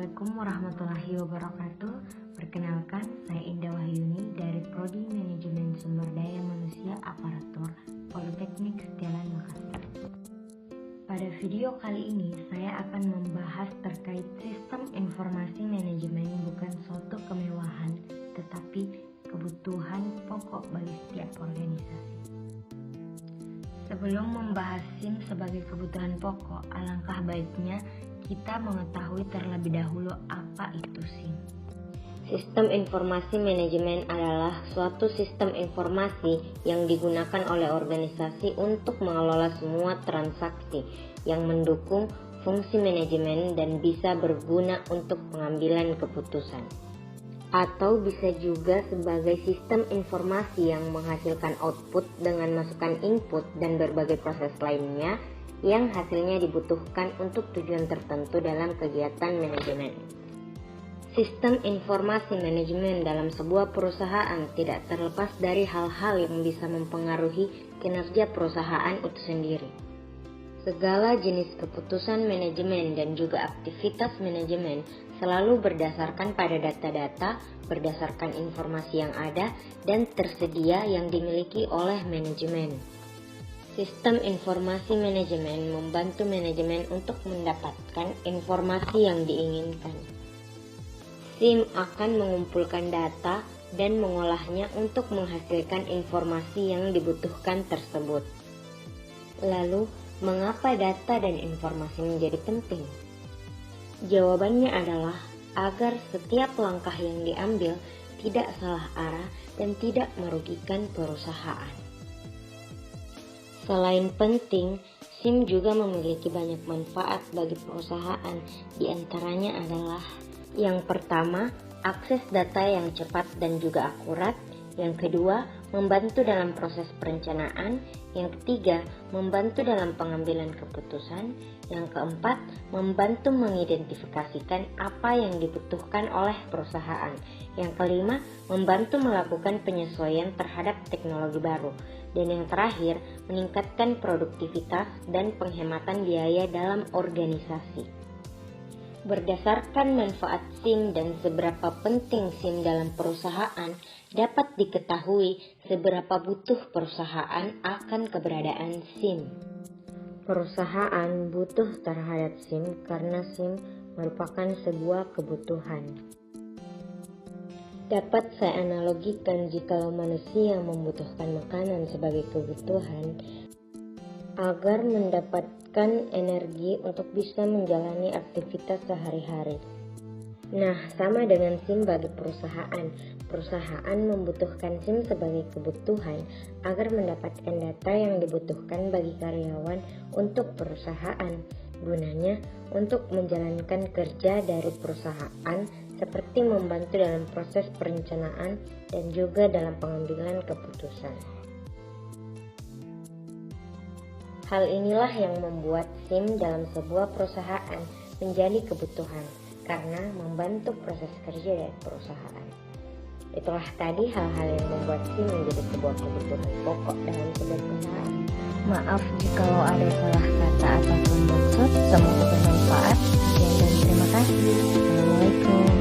Assalamualaikum warahmatullahi wabarakatuh. Perkenalkan, saya Indah Wahyuni dari Prodi Manajemen Sumber Daya Manusia Aparatur Politeknik Setialan Makassar. Pada video kali ini, saya akan membahas terkait sistem informasi manajemen bukan suatu kemewahan, tetapi kebutuhan pokok bagi setiap organisasi. Sebelum membahas SIM sebagai kebutuhan pokok, alangkah baiknya kita mengetahui terlebih dahulu apa itu SIM. Sistem informasi manajemen adalah suatu sistem informasi yang digunakan oleh organisasi untuk mengelola semua transaksi yang mendukung fungsi manajemen dan bisa berguna untuk pengambilan keputusan. Atau bisa juga sebagai sistem informasi yang menghasilkan output dengan masukan input dan berbagai proses lainnya yang hasilnya dibutuhkan untuk tujuan tertentu dalam kegiatan manajemen. Sistem informasi manajemen dalam sebuah perusahaan tidak terlepas dari hal-hal yang bisa mempengaruhi kinerja perusahaan itu sendiri. Segala jenis keputusan manajemen dan juga aktivitas manajemen selalu berdasarkan pada data-data, berdasarkan informasi yang ada dan tersedia yang dimiliki oleh manajemen. Sistem informasi manajemen membantu manajemen untuk mendapatkan informasi yang diinginkan. SIM akan mengumpulkan data dan mengolahnya untuk menghasilkan informasi yang dibutuhkan tersebut. Lalu, mengapa data dan informasi menjadi penting? Jawabannya adalah agar setiap langkah yang diambil tidak salah arah dan tidak merugikan perusahaan. Selain penting, SIM juga memiliki banyak manfaat bagi perusahaan. Di antaranya adalah yang pertama, akses data yang cepat dan juga akurat. Yang kedua, membantu dalam proses perencanaan. Yang ketiga, membantu dalam pengambilan keputusan. Yang keempat, membantu mengidentifikasikan apa yang dibutuhkan oleh perusahaan. Yang kelima, membantu melakukan penyesuaian terhadap teknologi baru. Dan yang terakhir, meningkatkan produktivitas dan penghematan biaya dalam organisasi. Berdasarkan manfaat SIM dan seberapa penting SIM dalam perusahaan, dapat diketahui seberapa butuh perusahaan akan keberadaan SIM. Perusahaan butuh terhadap SIM karena SIM merupakan sebuah kebutuhan. Dapat saya analogikan jikalau manusia membutuhkan makanan sebagai kebutuhan, agar mendapatkan energi untuk bisa menjalani aktivitas sehari-hari. Nah, sama dengan SIM bagi perusahaan. Perusahaan membutuhkan SIM sebagai kebutuhan agar mendapatkan data yang dibutuhkan bagi karyawan untuk perusahaan. Gunanya untuk menjalankan kerja dari perusahaan seperti membantu dalam proses perencanaan dan juga dalam pengambilan keputusan. Hal inilah yang membuat SIM dalam sebuah perusahaan menjadi kebutuhan karena membantu proses kerja dari perusahaan. Itulah tadi hal-hal yang membuat SIM menjadi sebuah kebutuhan pokok dalam sebuah perusahaan. Maaf jika ada salah kata ataupun maksud. Semoga bermanfaat. Sekian dan terima kasih. Assalamualaikum.